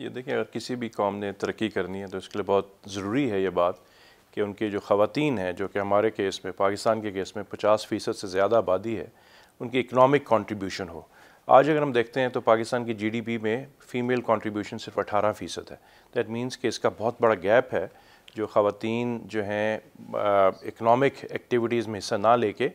ये देखिए, अगर किसी भी कौम ने तरक्की करनी है तो इसके लिए बहुत ज़रूरी है ये बात कि उनकी जो ख़वातीन हैं, जो कि हमारे केस में, पाकिस्तान के केस में 50% से ज़्यादा आबादी है, उनकी इकनॉमिक कंट्रीब्यूशन हो। आज अगर हम देखते हैं तो पाकिस्तान की जीडीपी में फ़ीमेल कंट्रीब्यूशन सिर्फ 18% है। दैट मीन्स कि इसका बहुत बड़ा गैप है जो ख़वातीन जो हैं इकनॉमिक एक्टिविटीज़ में हिस्सा ना लेके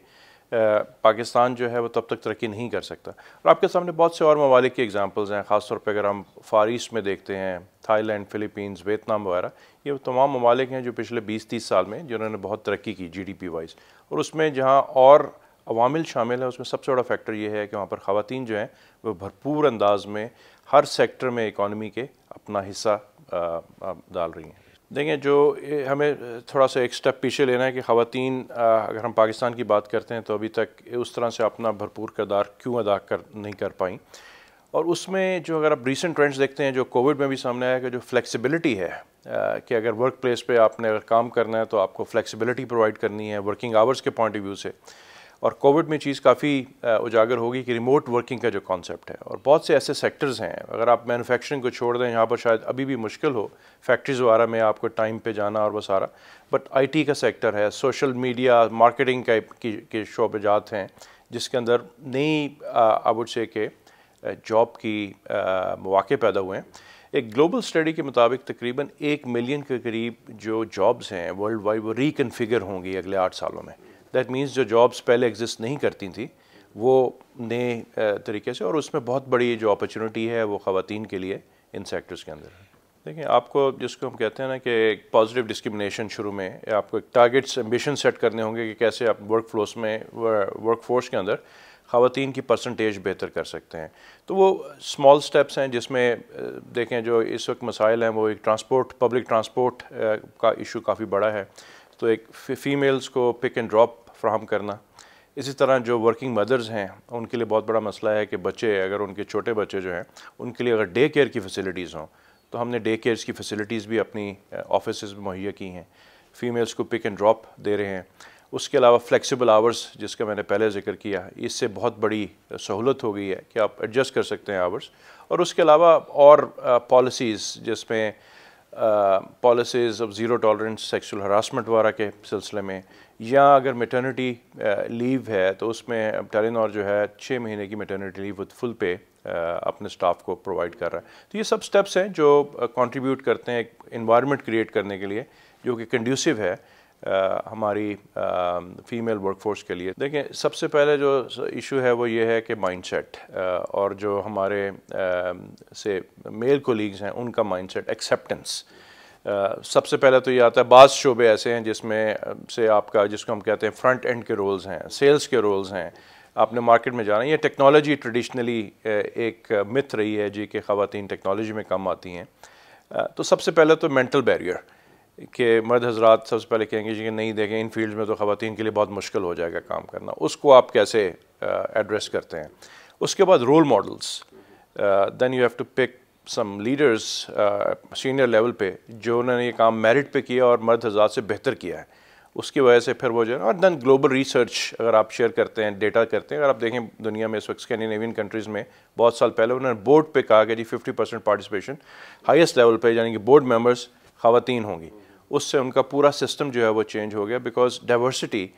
पाकिस्तान जो है वो तब तक तरक्की नहीं कर सकता। और आपके सामने बहुत से और ममालिक की एग्जांपल्स हैं, ख़ास तौर पे अगर हम फार ईस्ट में देखते हैं, थाईलैंड, फ़िलीपींस, वियतनाम वगैरह, ये वो तमाम ममालिक हैं जो पिछले 20-30 साल में जिन्होंने बहुत तरक्की की जीडीपी वाइज। और उसमें जहाँ और अवामिल शामिल है उसमें सबसे बड़ा फैक्टर ये है कि वहाँ पर ख़वातीन जो हैं वो भरपूर अंदाज में हर सेक्टर में इकॉनमी के अपना हिस्सा डाल रही हैं। देखिए, जो हमें थोड़ा सा एक स्टेप पीछे लेना है कि ख़वातीन, अगर हम पाकिस्तान की बात करते हैं तो अभी तक उस तरह से अपना भरपूर किरदार क्यों अदा नहीं कर पाई। और उसमें जो अगर आप रीसेंट ट्रेंड्स देखते हैं, जो कोविड में भी सामने आया कि जो फ्लेक्सिबिलिटी है कि अगर वर्क प्लेस पे आपने अगर काम करना है तो आपको फ्लेक्सिबिलिटी प्रोवाइड करनी है वर्किंग आवर्स के पॉइंट ऑफ व्यू से। और कोविड में चीज़ काफ़ी उजागर होगी कि रिमोट वर्किंग का जो कॉन्सेप्ट है, और बहुत से ऐसे सेक्टर्स हैं, अगर आप मैन्युफैक्चरिंग को छोड़ दें यहाँ पर शायद अभी भी मुश्किल हो फैक्ट्रीज़ वगैरह में आपको टाइम पे जाना और वो सारा, बट आईटी का सेक्टर है, सोशल मीडिया मार्केटिंग के शोबजात हैं जिसके अंदर नई आई वुड से के जॉब की मौके पैदा हुए हैं। एक ग्लोबल स्टडी के मुताबिक तकरीबन 1 मिलियन के करीब जो जॉब्स हैं वर्ल्ड वाइड वो रिकन्फिगर होंगी अगले 8 सालों में। दैट मीन्स जो जॉब्स पहले एग्जिस्ट नहीं करती थी वो नए तरीके से, और उसमें बहुत बड़ी जो अपॉर्चुनिटी है वो ख़वातीन के लिए इन सेक्टर्स के अंदर है। देखिए, आपको जिसको हम कहते हैं ना कि एक पॉजिटिव डिस्क्रिमिनेशन, शुरू में आपको एक टारगेट्स एम्बिशन सेट करने होंगे कि कैसे आप वर्क फोर्स के अंदर ख़वातीन की परसेंटेज बेहतर कर सकते हैं। तो वो स्मॉल स्टेप्स हैं जिसमें देखें जो इस वक्त मसाइल हैं वो एक पब्लिक ट्रांसपोर्ट का इशू काफ़ी बड़ा है, तो एक फ़ीमेल्स को पिक एंड ड्रॉप फ्राहम करना। इसी तरह जो वर्किंग मदर्स हैं उनके लिए बहुत बड़ा मसला है कि बच्चे, अगर उनके छोटे बच्चे जो हैं उनके लिए अगर डे केयर की फ़ैसिलिटीज़ हों तो हमने डे केयर्स की फ़ैसिलिटीज़ भी अपनी ऑफिस में मुहैया की हैं, फ़ीमेल्स को पिक एंड ड्रॉप दे रहे हैं। उसके अलावा फ्लेक्सिबल आवर्स जिसका मैंने पहले जिक्र किया, इससे बहुत बड़ी सहूलत हो गई है कि आप एडजस्ट कर सकते हैं आवर्स। और उसके अलावा और पॉलिसीज़ जिसमें policies of zero tolerance sexual harassment वगैरह के सिलसिले में, या अगर मैटरनिटी लीव है तो उसमें टेलीनॉर जो है 6 महीने की मैटरनिटी लीव विद फुल पे अपने स्टाफ को प्रोवाइड कर रहा है। तो ये सब स्टेप्स हैं जो कंट्रीब्यूट करते हैं एक इन्वायरमेंट क्रिएट करने के लिए जो कि कंड्यूसिव है हमारी फ़ीमेल वर्कफोर्स के लिए। देखें, सबसे पहले जो इशू है वो ये है कि माइंडसेट, और जो हमारे से मेल कोलीग्स हैं उनका माइंडसेट, एक्सेप्टेंस। सबसे पहले तो ये आता है, बाज़ शोबे ऐसे हैं जिसमें से आपका, जिसको हम कहते हैं फ्रंट एंड के रोल्स हैं, सेल्स के रोल्स हैं, आपने मार्केट में जाना है। ये टेक्नोलॉजी ट्रेडिशनली एक मिथ रही है जी कि ख़वातीन टेक्नोलॉजी में कम आती हैं। तो सबसे पहले तो मेंटल बैरियर कि मर्द हजरात सबसे पहले कहेंगे जी कि नहीं, देखें इन फील्ड में तो ख़वातीन के लिए बहुत मुश्किल हो जाएगा काम करना, उसको आप कैसे एड्रेस करते हैं। उसके बाद role models, then you have to pick some leaders senior level पे जो उन्होंने ये काम मेरिट पे किया और मर्द हजरात से बेहतर किया है, उसकी वजह से फिर वो जो है। और देन ग्लोबल रिसर्च अगर आप शेयर करते हैं, डेटा करते हैं, अगर आप देखें दुनिया में इस वक्त स्कैंडिनेवियन कंट्रीज़ में बहुत साल पहले उन्होंने बोर्ड पे कहा कि जी 50% पार्टिसिपेशन हाईएस्ट लेवल पे, यानी कि बोर्ड मेंबर्स ख़वातीन होंगी। उससे उनका पूरा सिस्टम जो है वो चेंज हो गया, बिकॉज डाइवर्सिटी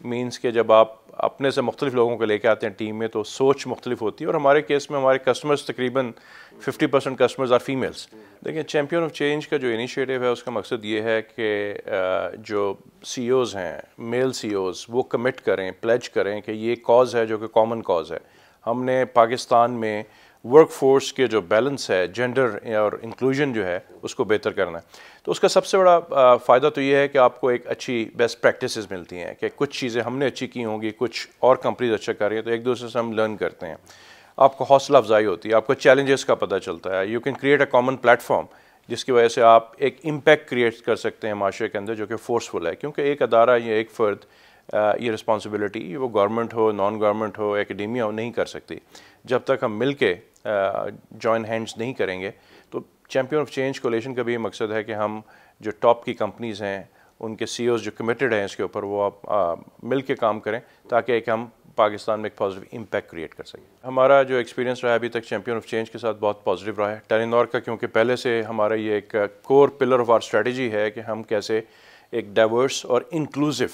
मीन्स कि जब आप अपने से मुख्तलिफ लोगों को लेकर आते हैं टीम में तो सोच मुख्तलिफ होती है। और हमारे केस में हमारे कस्टमर्स तकरीबन 50% कस्टमर्स आर फीमेल्स। देखिए, चैम्पियन ऑफ चेंज का जो इनिशिएटिव है उसका मकसद ये है कि जो CEOs हैं, मेल CEOs, वो कमिट करें, प्लेज करें कि ये कॉज है जो कि कॉमन कॉज है। हमने पाकिस्तान में वर्क फोर्स के जो बैलेंस है, जेंडर और इंक्लूजन जो है उसको बेहतर करना है। तो उसका सबसे बड़ा फ़ायदा तो ये है कि आपको एक अच्छी बेस्ट प्रैक्टिसेस मिलती हैं कि कुछ चीज़ें हमने अच्छी की होंगी, कुछ और कंपनीज अच्छा कर रही हैं, तो एक दूसरे से हम लर्न करते हैं। आपको हौसला अफजाई होती है, आपको चैलेंजेस का पता चलता है। You can create a common platform जिसकी वजह से आप एक इम्पैक्ट क्रिएट कर सकते हैं माशरे के अंदर जो कि फोर्सफुल है, क्योंकि एक अदारा या एक फ़र्द ये रिस्पॉन्सिबिलिटी, वो गवर्नमेंट हो, नॉन गवर्नमेंट हो, एकेडेमिया हो, नहीं कर सकती जब तक हम मिल के जॉइन हैंड्स नहीं करेंगे। तो चैम्पियन ऑफ चेंज कोलेशन का भी मकसद है कि हम जो टॉप की कंपनीज़ हैं उनके CEOs जो कमिटेड हैं इसके ऊपर, वो आप मिल के काम करें ताकि एक हम पाकिस्तान में एक पॉजिटिव इम्पैक्ट क्रिएट कर सकें। हमारा जो एक्सपीरियंस रहा है अभी तक चैम्पियन ऑफ चेंज के साथ बहुत पॉजिटिव रहा है। टेलीनॉर का क्योंकि पहले से हमारा ये एक core pillar of our strategy है कि हम कैसे एक डाइवर्स और इंक्लूसिव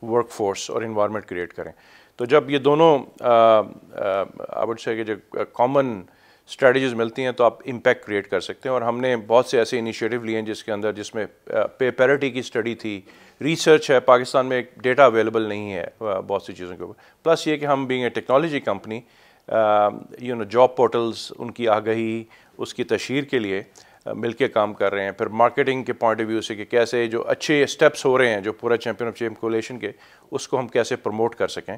वर्कफोर्स और इन्वायरमेंट क्रिएट करें। तो जब ये दोनों आई वुड से कि जो कॉमन स्ट्रेटजीज मिलती हैं तो आप इम्पैक्ट क्रिएट कर सकते हैं। और हमने बहुत से ऐसे इनिशिएटिव लिए हैं जिसके अंदर जिसमें पे पैरिटी की स्टडी थी, रिसर्च है, पाकिस्तान में एक डेटा अवेलेबल नहीं है बहुत सी चीज़ों के ऊपर। प्लस ये कि हम being a technology company job portals उनकी आगाही उसकी तशहीर के लिए मिलके काम कर रहे हैं। फिर मार्केटिंग के पॉइंट ऑफ व्यू से कि कैसे जो अच्छे स्टेप्स हो रहे हैं जो पूरा चैम्पियन ऑफ चेंज कोलेशन के, उसको हम कैसे प्रमोट कर सकें।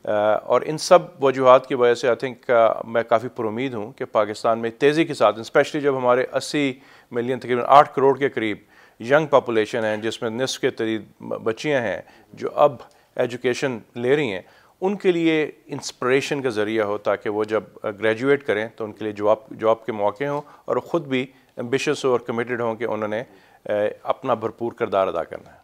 और इन सब वजूहात की वजह से आई थिंक मैं काफ़ी पुरुमीद हूँ कि पाकिस्तान में तेज़ी के साथ, स्पेशली जब हमारे 80 मिलियन तकरीबन 8 करोड़ के करीब यंग पॉपुलेशन है, जिसमें निस्फ के करीब बच्चियाँ हैं जो अब एजुकेशन ले रही हैं, उनके लिए इंस्पिरेशन का ज़रिया हो ताकि वो जब ग्रेजुएट करें तो उनके लिए जॉब के मौके हों और ख़ुद भी एम्बिशियस और कमिटेड हों कि उन्होंने अपना भरपूर किरदार अदा करना है।